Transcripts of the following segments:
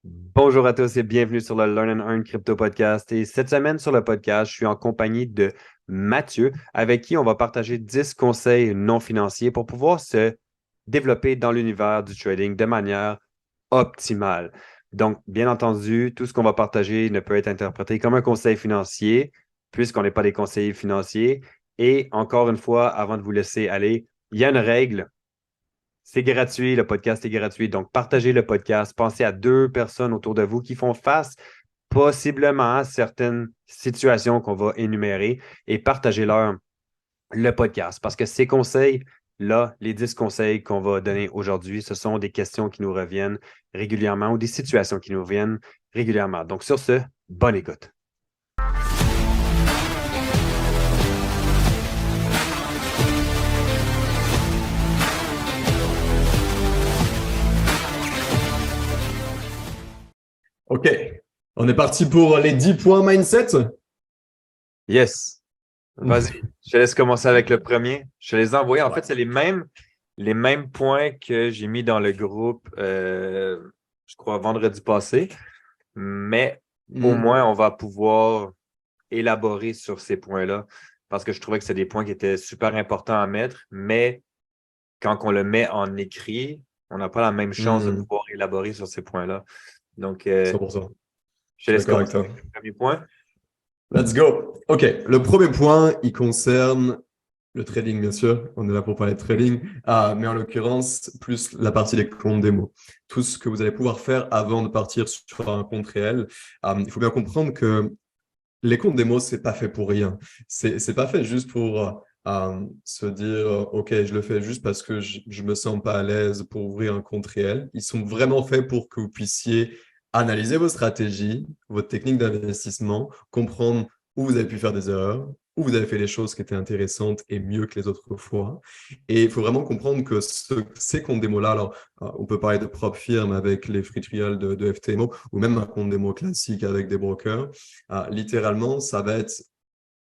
Bonjour à tous et bienvenue sur le Learn and Earn Crypto Podcast. Et cette semaine sur le podcast, je suis en compagnie de Mathieu, avec qui on va partager 10 conseils non financiers pour pouvoir se développer dans l'univers du trading de manière optimale. Donc, bien entendu, tout ce qu'on va partager ne peut être interprété comme un conseil financier, puisqu'on n'est pas des conseillers financiers. Et encore une fois, avant de vous laisser aller, il y a une règle. C'est gratuit, le podcast est gratuit. Donc, partagez le podcast. Pensez à deux personnes autour de vous qui font face possiblement à certaines situations qu'on va énumérer et partagez-leur le podcast. Parce que ces conseils-là, les 10 conseils qu'on va donner aujourd'hui, ce sont des questions qui nous reviennent régulièrement ou des situations qui nous reviennent régulièrement. Donc, sur ce, bonne écoute. Ok, on est parti pour les 10 points mindset. Yes. Vas-y, je te laisse commencer avec le premier. Je te les ai envoyés. En fait, c'est les mêmes points que j'ai mis dans le groupe, je crois, vendredi passé. Mais au moins, on va pouvoir élaborer sur ces points-là parce que je trouvais que c'est des points qui étaient super importants à mettre. Mais quand on le met en écrit, on n'a pas la même chance de pouvoir élaborer sur ces points-là. Donc, 100%. je Je te suis laisse d'accord avec commencer toi. avec le premier point. Let's go. Ok, le premier point, il concerne le trading, bien sûr. On est là pour parler de trading, mais en l'occurrence, plus la partie des comptes démo. Tout ce que vous allez pouvoir faire avant de partir sur un compte réel. Il faut bien comprendre que les comptes démo, c'est pas fait pour rien. C'est pas fait juste pour se dire, OK, je le fais juste parce que je me sens pas à l'aise pour ouvrir un compte réel. Ils sont vraiment faits pour que vous puissiez analyser vos stratégies, votre technique d'investissement, comprendre où vous avez pu faire des erreurs, où vous avez fait les choses qui étaient intéressantes et mieux que les autres fois. Et il faut vraiment comprendre que ces comptes démo-là, alors on peut parler de propre firme avec les free trials de FTMO ou même un compte démo classique avec des brokers. Littéralement, ça va être.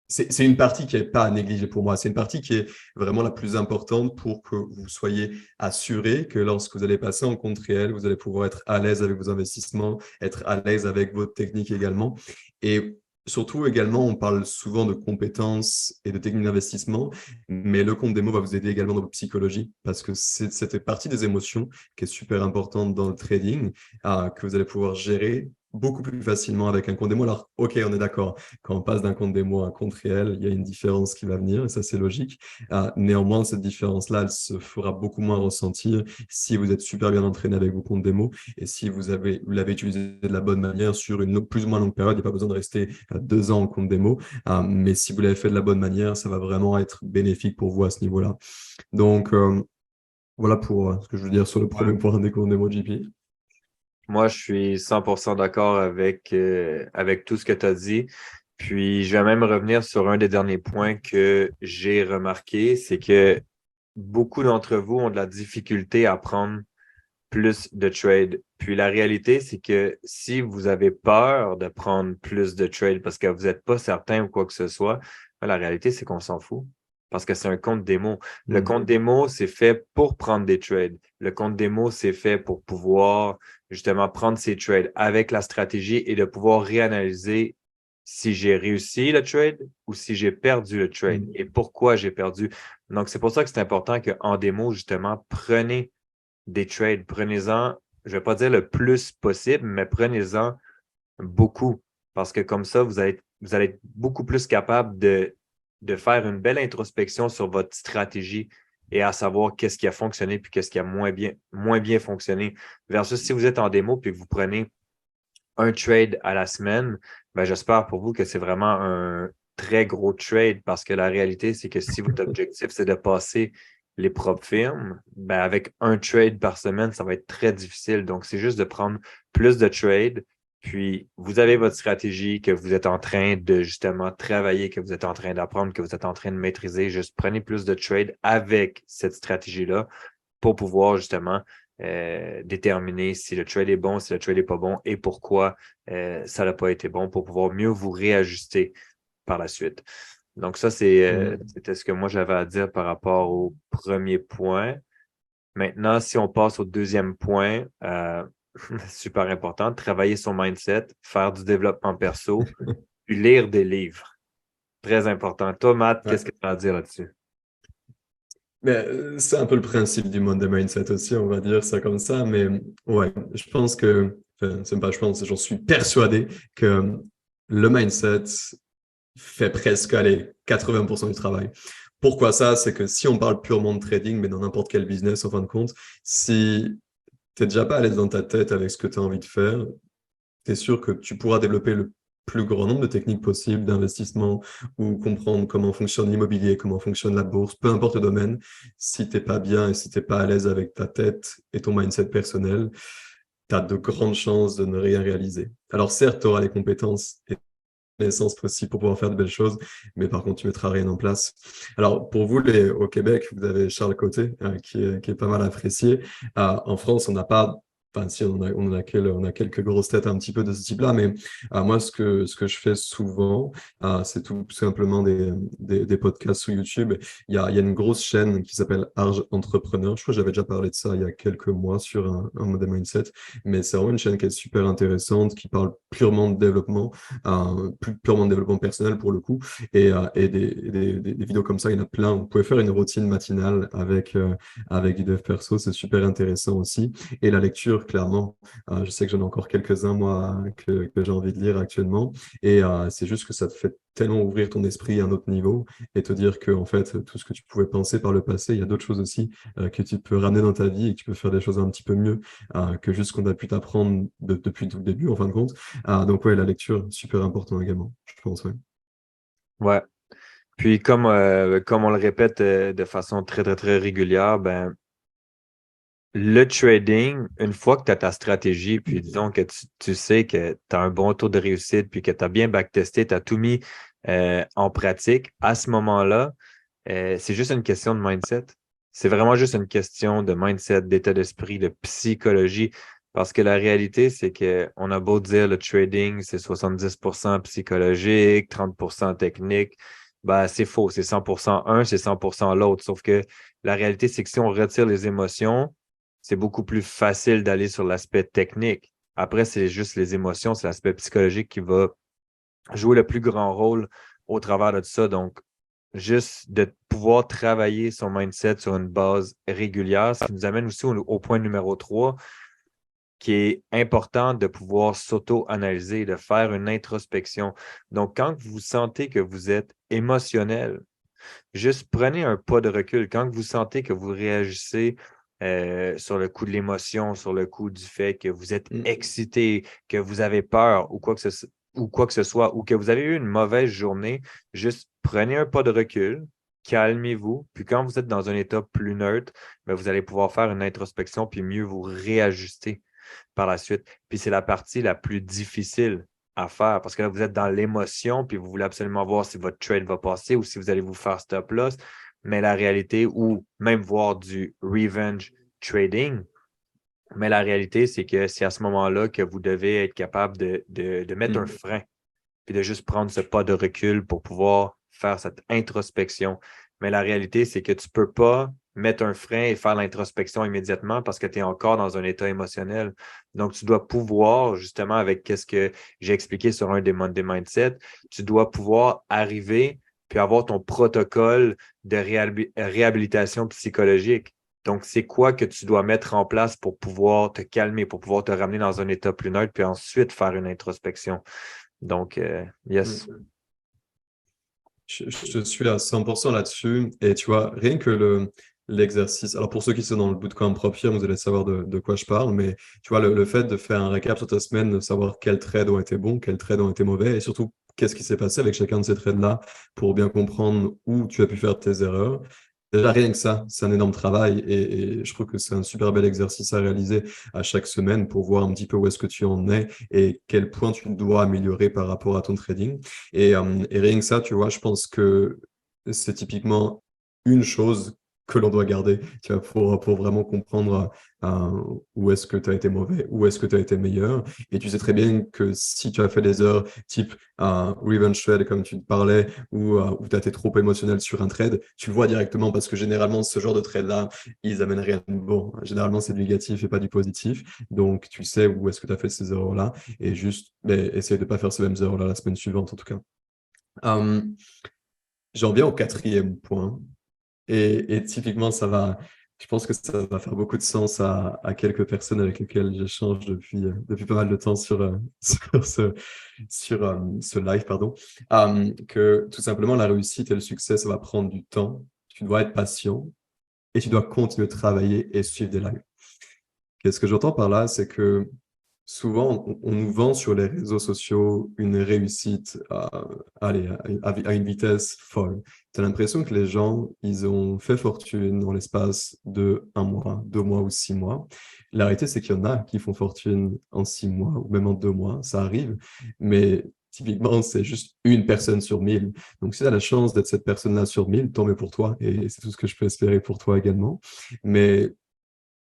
C'est une partie qui n'est pas à négliger pour moi. C'est une partie qui est vraiment la plus importante pour que vous soyez assuré que lorsque vous allez passer en compte réel, vous allez pouvoir être à l'aise avec vos investissements, être à l'aise avec votre technique également. Et surtout également, on parle souvent de compétences et de techniques d'investissement, mais le compte démo va vous aider également dans votre psychologie parce que c'est cette partie des émotions qui est super importante dans le trading, que vous allez pouvoir gérer beaucoup plus facilement avec un compte démo. Alors, OK, on est d'accord. Quand on passe d'un compte démo à un compte réel, il y a une différence qui va venir, et ça, c'est logique. Néanmoins, cette différence-là, elle se fera beaucoup moins ressentir si vous êtes super bien entraîné avec vos comptes démo et si vous l'avez utilisé de la bonne manière sur une plus ou moins longue période. Il n'y a pas besoin de rester 2 ans en compte démo. Mais si vous l'avez fait de la bonne manière, ça va vraiment être bénéfique pour vous à ce niveau-là. Donc, voilà pour ce que je veux dire sur le Ouais. premier point des comptes démo GP. Moi, je suis 100% d'accord avec tout ce que tu as dit. Puis, je vais même revenir sur un des derniers points que j'ai remarqué, c'est que beaucoup d'entre vous ont de la difficulté à prendre plus de trades. Puis, la réalité, c'est que si vous avez peur de prendre plus de trades parce que vous n'êtes pas certain ou quoi que ce soit, ben, la réalité, c'est qu'on s'en fout parce que c'est un compte démo. Le compte démo, c'est fait pour prendre des trades. Le compte démo, c'est fait pour pouvoir justement prendre ces trades avec la stratégie et de pouvoir réanalyser si j'ai réussi le trade ou si j'ai perdu le trade et pourquoi j'ai perdu. Donc, c'est pour ça que c'est important qu'en démo, justement, prenez des trades, prenez-en, je ne vais pas dire le plus possible, mais prenez-en beaucoup parce que comme ça, vous allez être beaucoup plus capable de faire une belle introspection sur votre stratégie et à savoir qu'est-ce qui a fonctionné puis qu'est-ce qui a moins bien fonctionné. Versus si vous êtes en démo puis que vous prenez un trade à la semaine, ben, j'espère pour vous que c'est vraiment un très gros trade parce que la réalité, c'est que si votre objectif, c'est de passer les propres firmes, ben, avec un trade par semaine, ça va être très difficile. Donc, c'est juste de prendre plus de trades. Puis, vous avez votre stratégie que vous êtes en train de justement travailler, que vous êtes en train d'apprendre, que vous êtes en train de maîtriser. Juste prenez plus de trades avec cette stratégie-là pour pouvoir justement déterminer si le trade est bon, si le trade n'est pas bon et pourquoi ça n'a pas été bon pour pouvoir mieux vous réajuster par la suite. Donc, ça, c'était ce que moi j'avais à dire par rapport au premier point. Maintenant, si on passe au deuxième point, super important, travailler son mindset, faire du développement perso, puis lire des livres. Très important. Toi, Matt, Ouais. qu'est-ce que tu as à dire là-dessus? Mais c'est un peu le principe du monde de mindset aussi, on va dire ça comme ça. Mais ouais, je pense que, enfin, c'est pas je pense, j'en suis persuadé que le mindset fait presque, allez, 80% du travail. Pourquoi ça? C'est que si on parle purement de trading, mais dans n'importe quel business, en fin de compte, si tu n'es déjà pas à l'aise dans ta tête avec ce que tu as envie de faire, tu es sûr que tu pourras développer le plus grand nombre de techniques possibles d'investissement ou comprendre comment fonctionne l'immobilier, comment fonctionne la bourse, peu importe le domaine. Si tu n'es pas bien et si tu n'es pas à l'aise avec ta tête et ton mindset personnel, tu as de grandes chances de ne rien réaliser. Alors certes, tu auras les compétences et connaissances possibles pour pouvoir faire de belles choses, mais par contre, tu ne mettras rien en place. Alors, pour vous, au Québec, vous avez Charles Côté, qui est pas mal apprécié. En France, on n'a pas, enfin, si, on a quelques grosses têtes un petit peu de ce type-là, mais moi, ce que je fais souvent, c'est tout simplement des podcasts sur YouTube. Il y a une grosse chaîne qui s'appelle Arge Entrepreneur. Je crois que j'avais déjà parlé de ça il y a quelques mois sur un modèle mindset, mais c'est vraiment une chaîne qui est super intéressante, qui parle purement de développement plus purement de développement personnel pour le coup. Et des vidéos comme ça, il y en a plein. Vous pouvez faire une routine matinale avec du dev perso, c'est super intéressant aussi. Et la lecture, clairement, je sais que j'en ai encore quelques-uns, moi, que j'ai envie de lire actuellement. Et c'est juste que ça te fait tellement ouvrir ton esprit à un autre niveau et te dire que, en fait, tout ce que tu pouvais penser par le passé, il y a d'autres choses aussi que tu peux ramener dans ta vie et que tu peux faire des choses un petit peu mieux que juste ce qu'on a pu t'apprendre depuis tout le début, en fin de compte. Donc ouais, la lecture, super important également, je pense, ouais. Ouais. Puis comme on le répète de façon très, très, très régulière, ben, le trading, une fois que tu as ta stratégie, puis disons que tu sais que tu as un bon taux de réussite, puis que tu as bien backtesté, tu as tout mis en pratique, à ce moment-là, c'est juste une question de mindset. C'est vraiment juste une question de mindset, d'état d'esprit, de psychologie. Parce que la réalité, c'est qu'on a beau dire le trading, c'est 70% psychologique, 30% technique. Ben, c'est faux. C'est 100% un, c'est 100% l'autre. Sauf que la réalité, c'est que si on retire les émotions, c'est beaucoup plus facile d'aller sur l'aspect technique. Après, c'est juste les émotions, c'est l'aspect psychologique qui va jouer le plus grand rôle au travers de tout ça. Donc, juste de pouvoir travailler son mindset sur une base régulière, ce qui nous amène aussi au point numéro 3, qui est important de pouvoir s'auto-analyser, de faire une introspection. Donc, quand vous sentez que vous êtes émotionnel, juste prenez un pas de recul. Quand vous sentez que vous réagissez sur le coup de l'émotion, sur le coup du fait que vous êtes Mm. excité, que vous avez peur ou quoi que ce soit, ou que vous avez eu une mauvaise journée, juste prenez un pas de recul, calmez-vous, puis quand vous êtes dans un état plus neutre, ben, vous allez pouvoir faire une introspection puis mieux vous réajuster par la suite. Puis c'est la partie la plus difficile à faire parce que là, vous êtes dans l'émotion, puis vous voulez absolument voir si votre trade va passer ou si vous allez vous faire stop loss. Mais la réalité, ou même voir du revenge trading, mais la réalité, c'est que c'est à ce moment-là que vous devez être capable de mettre un Mm. frein, puis de juste prendre ce pas de recul pour pouvoir faire cette introspection. Mais la réalité, c'est que tu ne peux pas mettre un frein et faire l'introspection immédiatement parce que tu es encore dans un état émotionnel. Donc, tu dois pouvoir, justement, avec ce que j'ai expliqué sur un des Monday Mindset, tu dois pouvoir arriver puis avoir ton protocole de réhabilitation psychologique. Donc, c'est quoi que tu dois mettre en place pour pouvoir te calmer, pour pouvoir te ramener dans un état plus neutre, puis ensuite faire une introspection. Donc, yes. Mm. Je te suis à 100% là-dessus. Et tu vois, rien que l'exercice, alors pour ceux qui sont dans le bootcamp Propre, vous allez savoir de quoi je parle, mais tu vois, le fait de faire un récap sur ta semaine, de savoir quels trades ont été bons, quels trades ont été mauvais, et surtout, qu'est-ce qui s'est passé avec chacun de ces trades-là pour bien comprendre où tu as pu faire tes erreurs. Déjà, rien que ça, c'est un énorme travail et je trouve que c'est un super bel exercice à réaliser à chaque semaine pour voir un petit peu où est-ce que tu en es et quel point tu dois améliorer par rapport à ton trading. Et rien que ça, tu vois, je pense que c'est typiquement une chose que l'on doit garder, tu vois, pour vraiment comprendre où est-ce que tu as été mauvais, où est-ce que tu as été meilleur. Et tu sais très bien que si tu as fait des erreurs type revenge trade, comme tu te parlais, ou tu as été trop émotionnel sur un trade, tu le vois directement parce que généralement, ce genre de trade-là, ils amènent rien de bon. Généralement, c'est du négatif et pas du positif. Donc, tu sais où est-ce que tu as fait ces erreurs-là et juste essayer de ne pas faire ces mêmes erreurs-là la semaine suivante, en tout cas. J'en viens au quatrième point. Et typiquement, je pense que ça va faire beaucoup de sens à quelques personnes avec lesquelles j'échange depuis pas mal de temps sur ce live, pardon. Que tout simplement, la réussite et le succès, ça va prendre du temps. Tu dois être patient et tu dois continuer de travailler et suivre des lives. Qu'est-ce que j'entends par là, c'est que souvent, on nous vend sur les réseaux sociaux une réussite à une vitesse folle. Tu as l'impression que les gens, ils ont fait fortune dans l'espace de 1 mois, 2 mois ou 6 mois. La réalité, c'est qu'il y en a qui font fortune en 6 mois ou même en 2 mois. Ça arrive, mais typiquement, c'est juste une personne sur 1000. Donc, si tu as la chance d'être cette personne-là sur 1000, tant mieux pour toi. Et c'est tout ce que je peux espérer pour toi également. Mais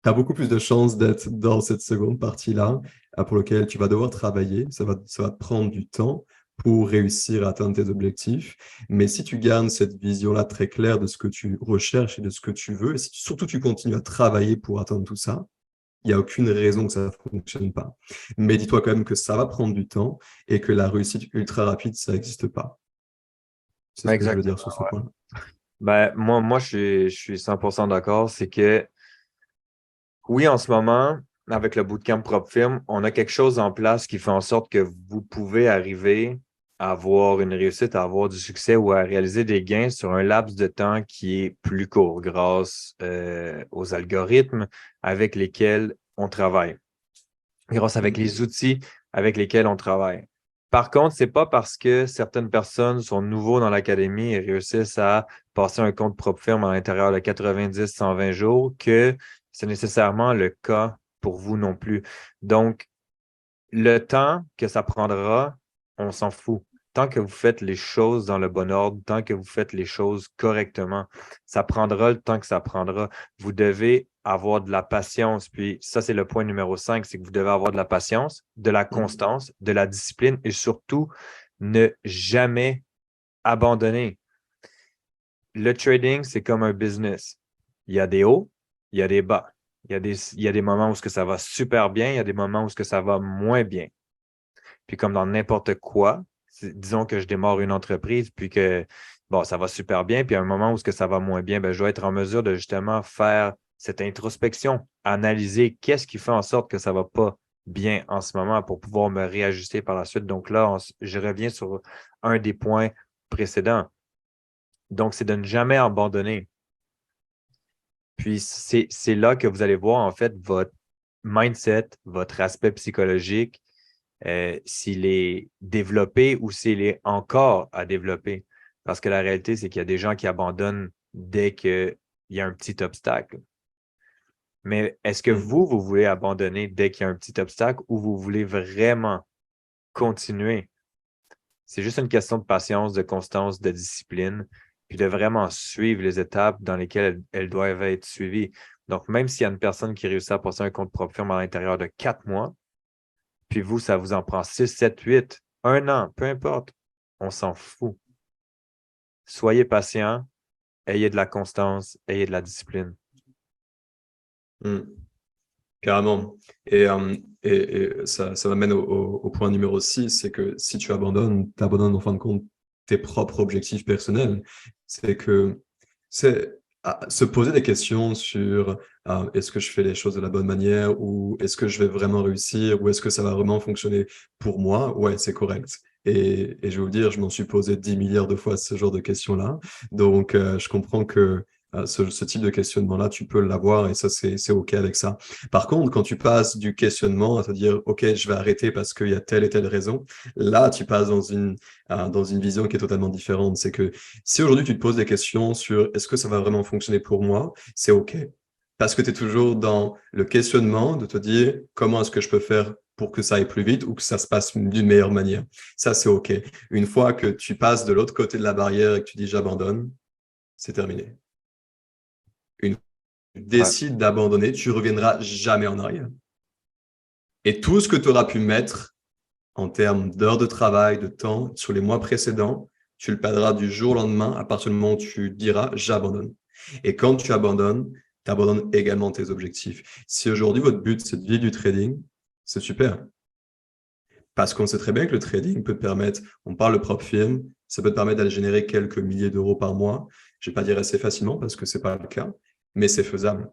tu as beaucoup plus de chances d'être dans cette seconde partie-là, pour laquelle tu vas devoir travailler. Ça va te prendre du temps pour réussir à atteindre tes objectifs. Mais si tu gardes cette vision-là très claire de ce que tu recherches et de ce que tu veux, et si surtout tu continues à travailler pour atteindre tout ça, il n'y a aucune raison que ça ne fonctionne pas. Mais dis-toi quand même que ça va prendre du temps et que la réussite ultra rapide, ça n'existe pas. C'est ce que je veux dire Exactement. sur ce point-là. Ben, moi, je suis 100% d'accord. C'est que oui, en ce moment, avec le bootcamp Propre Firme, on a quelque chose en place qui fait en sorte que vous pouvez arriver à avoir une réussite, à avoir du succès ou à réaliser des gains sur un laps de temps qui est plus court grâce aux algorithmes avec lesquels on travaille, grâce avec les outils avec lesquels on travaille. Par contre, c'est pas parce que certaines personnes sont nouveaux dans l'académie et réussissent à passer un compte propre firme à l'intérieur de 90-120 jours que c'est nécessairement le cas pour vous non plus. Donc, le temps que ça prendra, on s'en fout. Tant que vous faites les choses dans le bon ordre, tant que vous faites les choses correctement, ça prendra le temps que ça prendra. Vous devez avoir de la patience. Puis ça, c'est le point numéro 5, c'est que vous devez avoir de la patience, de la constance, de la discipline et surtout ne jamais abandonner. Le trading, c'est comme un business. Il y a des hauts, il y a des bas. Il y a des moments où ce que ça va super bien, il y a des moments où ce que ça va moins bien. Puis comme dans n'importe quoi, disons que je démarre une entreprise, puis que bon, ça va super bien, puis à un moment où ce que ça va moins bien, ben, je dois être en mesure de justement faire cette introspection, analyser qu'est-ce qui fait en sorte que ça ne va pas bien en ce moment pour pouvoir me réajuster par la suite. Donc là, je reviens sur un des points précédents. Donc, c'est de ne jamais abandonner. Puis c'est là que vous allez voir en fait votre mindset, votre aspect psychologique, s'il est développé ou s'il est encore à développer. Parce que la réalité, c'est qu'il y a des gens qui abandonnent dès qu'il y a un petit obstacle. Mais est-ce que vous voulez abandonner dès qu'il y a un petit obstacle ou vous voulez vraiment continuer? C'est juste une question de patience, de constance, de discipline, puis de vraiment suivre les étapes dans lesquelles elles doivent être suivies. Donc, même s'il y a une personne qui réussit à passer un compte propre firme à l'intérieur de 4 mois, puis vous, ça vous en prend 6, 7, 8, 1 an, peu importe. On s'en fout. Soyez patient, ayez de la constance, ayez de la discipline. Carrément. Et ça m'amène au point numéro 6, c'est que si tu abandonnes, tu abandonnes en fin de compte tes propres objectifs personnels. C'est se poser des questions sur est-ce que je fais les choses de la bonne manière ou est-ce que je vais vraiment réussir ou est-ce que ça va vraiment fonctionner pour moi? Ouais, c'est correct. Et je vais vous dire, je m'en suis posé 10 milliards de fois ce genre de questions-là. Donc, je comprends que ce type de questionnement-là, tu peux l'avoir et ça, c'est OK avec ça. Par contre, quand tu passes du questionnement à te dire, OK, je vais arrêter parce qu'il y a telle et telle raison, là, tu passes dans une vision qui est totalement différente. C'est que si aujourd'hui, tu te poses des questions sur est-ce que ça va vraiment fonctionner pour moi, c'est OK. Parce que tu es toujours dans le questionnement de te dire comment est-ce que je peux faire pour que ça aille plus vite ou que ça se passe d'une meilleure manière. Ça, c'est OK. Une fois que tu passes de l'autre côté de la barrière et que tu dis j'abandonne, c'est terminé. Une fois que tu Ouais. décides d'abandonner, tu reviendras jamais en arrière. Et tout ce que tu auras pu mettre en termes d'heures de travail, de temps, sur les mois précédents, tu le perdras du jour au lendemain à partir du moment où tu diras j'abandonne. Et quand tu abandonnes, tu abandonnes également tes objectifs. Si aujourd'hui votre but c'est de vivre du trading, c'est super. Parce qu'on sait très bien que le trading peut te permettre, on parle de prop firm, ça peut te permettre d'aller générer quelques milliers d'euros par mois. Je ne vais pas dire assez facilement parce que ce n'est pas le cas, mais c'est faisable.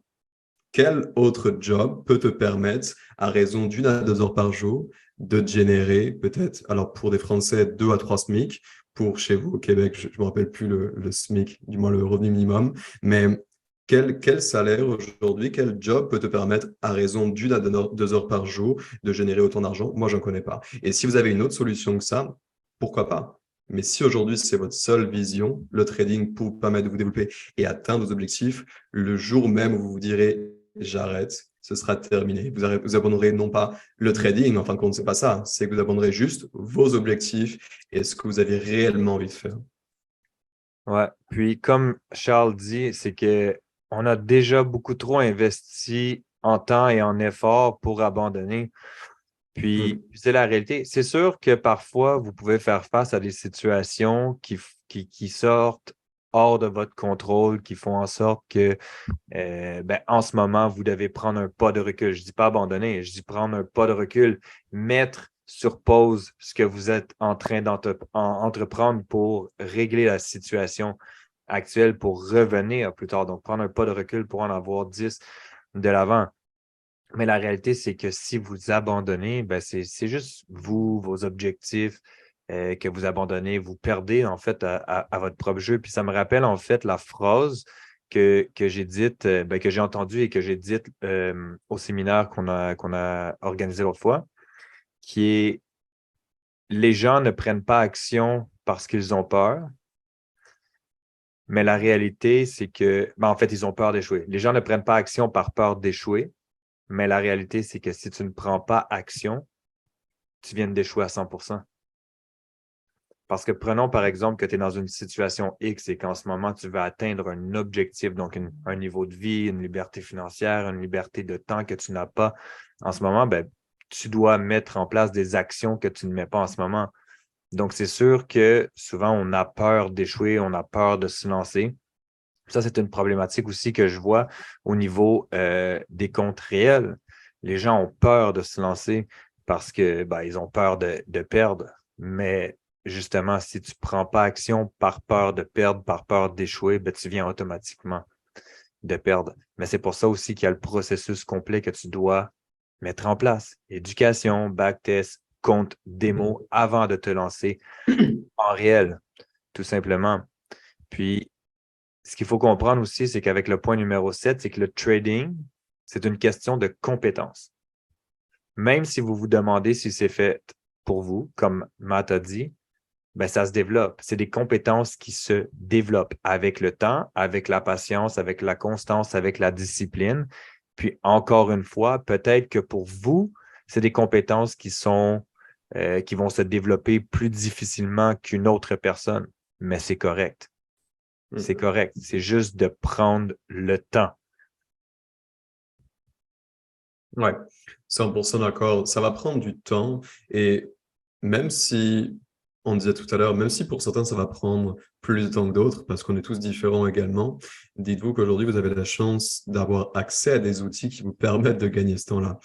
Quel autre job peut te permettre, à raison d'une à 2 heures par jour, de te générer peut-être, alors pour des Français, 2 à 3 SMIC, pour chez vous au Québec, je ne me rappelle plus le SMIC, du moins le revenu minimum, mais quel salaire aujourd'hui, quel job peut te permettre, à raison d'une à 2 heures par jour, de générer autant d'argent? Moi, je n'en connais pas. Et si vous avez une autre solution que ça, pourquoi pas? Mais si aujourd'hui, c'est votre seule vision, le trading pour vous permettre de vous développer et atteindre vos objectifs, le jour même où vous vous direz j'arrête, ce sera terminé. Vous abandonnerez non pas le trading, en fin de compte, c'est pas ça, c'est que vous abandonnerez juste vos objectifs et ce que vous avez réellement envie de faire. Ouais. Puis, comme Charles dit, c'est que on a déjà beaucoup trop investi en temps et en effort pour abandonner. Puis, Mm. c'est la réalité. C'est sûr que parfois, vous pouvez faire face à des situations qui sortent hors de votre contrôle, qui font en sorte que, ben, en ce moment, vous devez prendre un pas de recul. Je ne dis pas abandonner, je dis prendre un pas de recul, mettre sur pause ce que vous êtes en train d'entreprendre pour régler la situation actuelle, pour revenir plus tard. Donc, prendre un pas de recul pour en avoir 10 de l'avant. Mais la réalité, c'est que si vous abandonnez, ben c'est juste vous, vos objectifs que vous abandonnez, vous perdez en fait à votre propre jeu. Puis ça me rappelle en fait la phrase que j'ai dite, ben, que j'ai entendue et que j'ai dite au séminaire qu'on a organisé l'autre fois, qui est les gens ne prennent pas action parce qu'ils ont peur, mais la réalité, c'est que, ben, en fait, ils ont peur d'échouer. Les gens ne prennent pas action par peur d'échouer. Mais la réalité, c'est que si tu ne prends pas action, tu viens d'échouer à 100%. Parce que prenons par exemple que tu es dans une situation X et qu'en ce moment, tu veux atteindre un objectif, donc un niveau de vie, une liberté financière, une liberté de temps que tu n'as pas en ce moment, ben, tu dois mettre en place des actions que tu ne mets pas en ce moment. Donc, c'est sûr que souvent, on a peur d'échouer, on a peur de se lancer. Ça, c'est une problématique aussi que je vois au niveau des comptes réels. Les gens ont peur de se lancer parce que ben, ils ont peur de perdre. Mais justement, si tu ne prends pas action par peur de perdre, par peur d'échouer, ben, tu viens automatiquement de perdre. Mais c'est pour ça aussi qu'il y a le processus complet que tu dois mettre en place. Éducation, backtest, compte démo avant de te lancer en réel, tout simplement. Puis, ce qu'il faut comprendre aussi, c'est qu'avec le point numéro 7, c'est que le trading, c'est une question de compétence. Même si vous vous demandez si c'est fait pour vous, comme Matt a dit, ben ça se développe. C'est des compétences qui se développent avec le temps, avec la patience, avec la constance, avec la discipline. Puis encore une fois, peut-être que pour vous, c'est des compétences qui vont se développer plus difficilement qu'une autre personne, mais c'est correct. C'est Mm. correct. C'est juste de prendre le temps. Ouais, 100% d'accord. Ça va prendre du temps et même si, on disait tout à l'heure, même si pour certains ça va prendre plus de temps que d'autres parce qu'on est tous différents également, dites-vous qu'aujourd'hui vous avez la chance d'avoir accès à des outils qui vous permettent de gagner ce temps-là.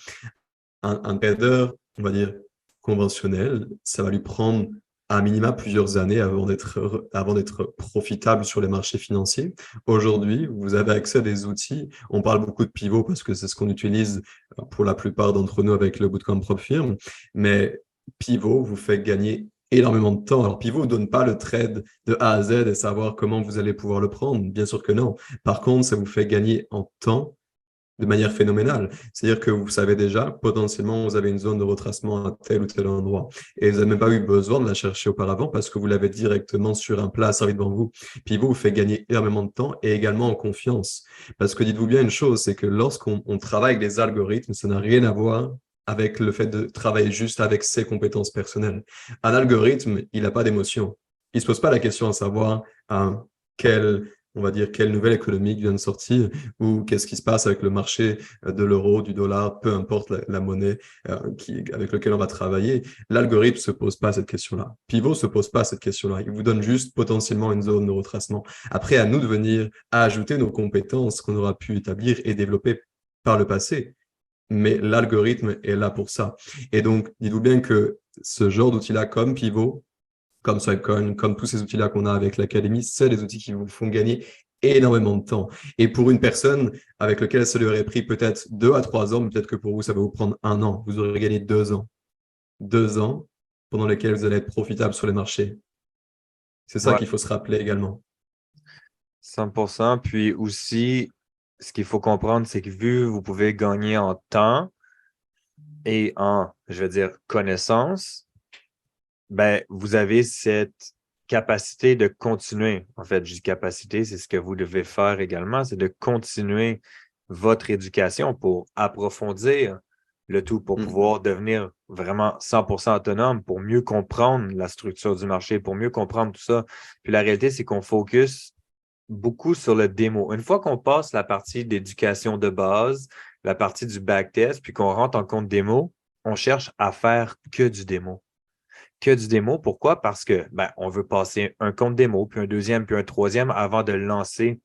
Un trader, on va dire, conventionnel, ça va lui prendre à minima plusieurs années avant d'être profitable sur les marchés financiers. Aujourd'hui, vous avez accès à des outils. On parle beaucoup de pivot parce que c'est ce qu'on utilise pour la plupart d'entre nous avec le bootcamp Prop Firm. Mais pivot vous fait gagner énormément de temps. Alors, pivot ne donne pas le trade de A à Z et savoir comment vous allez pouvoir le prendre. Bien sûr que non. Par contre, ça vous fait gagner en temps de manière phénoménale. C'est-à-dire que vous savez déjà, potentiellement, vous avez une zone de retracement à tel ou tel endroit. Et vous n'avez même pas eu besoin de la chercher auparavant parce que vous l'avez directement sur un plat servi devant vous. Puis vous fait gagner énormément de temps et également en confiance. Parce que dites-vous bien une chose, c'est que lorsqu'on travaille avec les algorithmes, ça n'a rien à voir avec le fait de travailler juste avec ses compétences personnelles. Un algorithme, il n'a pas d'émotion. Il ne se pose pas la question à savoir quel on va dire, quelle nouvelle économique vient de sortir ou qu'est-ce qui se passe avec le marché de l'euro, du dollar, peu importe la monnaie avec laquelle on va travailler. L'algorithme ne se pose pas cette question-là. Pivot ne se pose pas cette question-là. Il vous donne juste potentiellement une zone de retracement. Après, à nous de venir ajouter nos compétences qu'on aura pu établir et développer par le passé. Mais l'algorithme est là pour ça. Et donc, dites-vous bien que ce genre d'outils-là, comme Pivot, comme Swipecoin, comme tous ces outils-là qu'on a avec l'académie, c'est des outils qui vous font gagner énormément de temps. Et pour une personne avec laquelle ça lui aurait pris peut-être 2 à 3 ans, mais peut-être que pour vous, ça va vous prendre 1 an. Vous aurez gagné 2 ans. 2 ans pendant lesquels vous allez être profitable sur les marchés. C'est ça Ouais, qu'il faut se rappeler également. 100%. Puis aussi, ce qu'il faut comprendre, c'est que vu vous pouvez gagner en temps et en, je veux dire, connaissance, ben, vous avez cette capacité de continuer. En fait, je dis capacité, c'est ce que vous devez faire également, c'est de continuer votre éducation pour approfondir le tout, pour pouvoir devenir vraiment 100% autonome, pour mieux comprendre la structure du marché, pour mieux comprendre tout ça. Puis la réalité, c'est qu'on focus beaucoup sur le démo. Une fois qu'on passe la partie d'éducation de base, la partie du backtest, puis qu'on rentre en compte démo, on cherche à faire que du démo. Que du démo. Pourquoi? Parce que on veut passer un compte démo, puis un deuxième, puis un troisième avant de lancer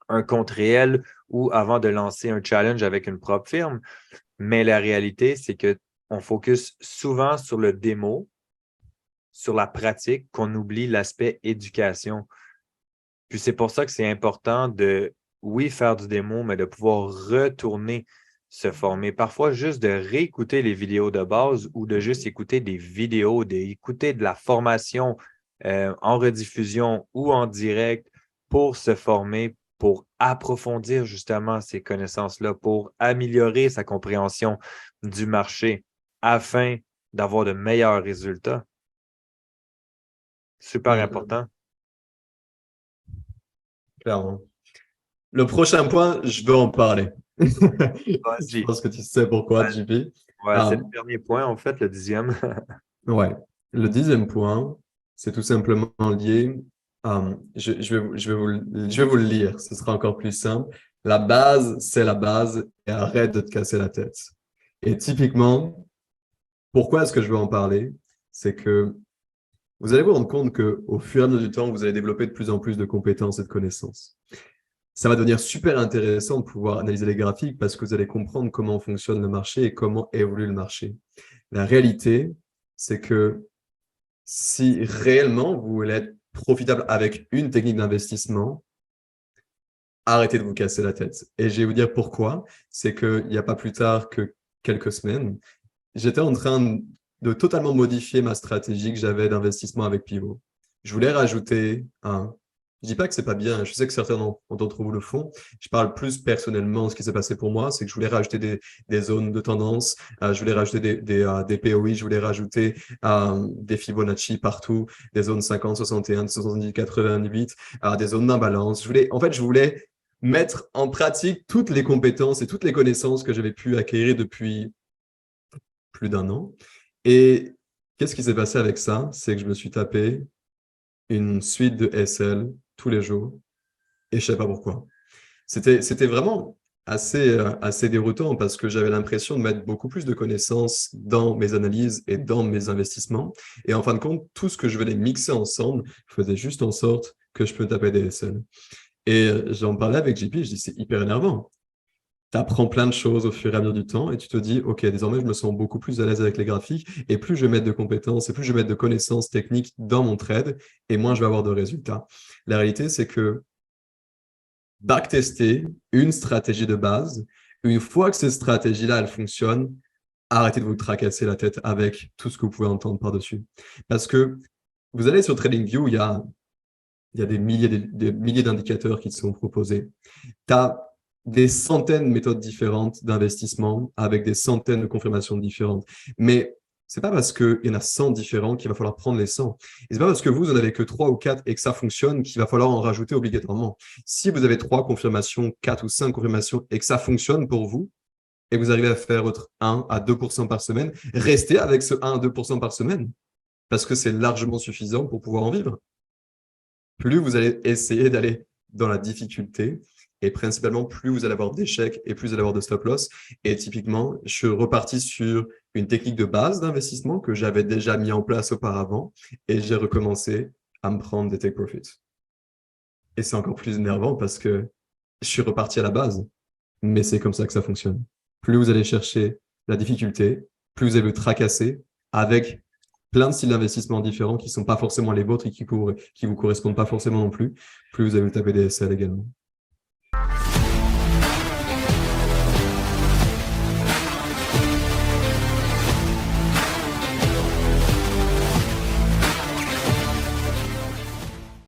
un compte réel ou avant de lancer un challenge avec une propre firme. Mais la réalité, c'est qu'on focus souvent sur le démo, sur la pratique, qu'on oublie l'aspect éducation. Puis c'est pour ça que c'est important de, oui, faire du démo, mais de pouvoir retourner se former. Parfois, juste de réécouter les vidéos de base ou de juste écouter des vidéos, d'écouter de la formation en rediffusion ou en direct pour se former, pour approfondir justement ces connaissances-là, pour améliorer sa compréhension du marché afin d'avoir de meilleurs résultats. Super important. Clairement. Le prochain point, je veux en parler. Je Vas-y. pense que tu sais pourquoi, JP. Ouais, c'est le dernier point, en fait, le 10e. Ouais. Le 10e point, c'est tout simplement lié. Je vais vous le lire, ce sera encore plus simple. La base, c'est la base et arrête de te casser la tête. Et typiquement, pourquoi est-ce que je veux en parler? C'est que vous allez vous rendre compte qu'au fur et à mesure du temps, vous allez développer de plus en plus de compétences et de connaissances. Ça va devenir super intéressant de pouvoir analyser les graphiques parce que vous allez comprendre comment fonctionne le marché et comment évolue le marché. La réalité, c'est que si réellement vous voulez être profitable avec une technique d'investissement, arrêtez de vous casser la tête. Et je vais vous dire pourquoi. C'est qu'il n'y a pas plus tard que quelques semaines, j'étais en train de totalement modifier ma stratégie que j'avais d'investissement avec Pivot. Je voulais rajouter un. Je dis pas que c'est pas bien, je sais que certains d'entre vous le font. Je parle plus personnellement de ce qui s'est passé pour moi, c'est que je voulais rajouter des zones de tendance, je voulais rajouter des POI, je voulais rajouter des Fibonacci partout, des zones 50, 61, 70, 88, des zones d'imbalance. Je voulais mettre en pratique toutes les compétences et toutes les connaissances que j'avais pu acquérir depuis plus d'1 an. Et qu'est-ce qui s'est passé avec ça? C'est que je me suis tapé une suite de SL tous les jours et je ne sais pas pourquoi. C'était vraiment assez déroutant parce que j'avais l'impression de mettre beaucoup plus de connaissances dans mes analyses et dans mes investissements. Et en fin de compte, tout ce que je venais mixer ensemble faisait juste en sorte que je peux taper des SL. Et j'en parlais avec JP, je dis c'est hyper énervant. Tu apprends plein de choses au fur et à mesure du temps et tu te dis, OK, désormais, je me sens beaucoup plus à l'aise avec les graphiques et plus je vais mettre de compétences et plus je vais mettre de connaissances techniques dans mon trade et moins je vais avoir de résultats. La réalité, c'est que backtester une stratégie de base, une fois que cette stratégie-là, elle fonctionne, arrêtez de vous tracasser la tête avec tout ce que vous pouvez entendre par-dessus. Parce que vous allez sur TradingView, il y a des milliers d'indicateurs qui te sont proposés. Tu as des centaines de méthodes différentes d'investissement avec des centaines de confirmations différentes. Mais c'est pas parce qu'il y en a 100 différents qu'il va falloir prendre les 100. Et c'est pas parce que vous en avez que 3 ou 4 et que ça fonctionne qu'il va falloir en rajouter obligatoirement. Si vous avez 3 confirmations, 4 ou 5 confirmations et que ça fonctionne pour vous et que vous arrivez à faire votre 1 à 2% par semaine, restez avec ce 1 à 2% par semaine parce que c'est largement suffisant pour pouvoir en vivre. Plus vous allez essayer d'aller dans la difficulté. Et principalement, plus vous allez avoir d'échecs et plus vous allez avoir de stop loss. Et typiquement, je suis reparti sur une technique de base d'investissement que j'avais déjà mis en place auparavant et j'ai recommencé à me prendre des take profits. Et c'est encore plus énervant parce que je suis reparti à la base. Mais c'est comme ça que ça fonctionne. Plus vous allez chercher la difficulté, plus vous allez vous tracasser avec plein de styles d'investissement différents qui ne sont pas forcément les vôtres et qui vous correspondent pas forcément non plus, plus vous allez vous taper des SL également.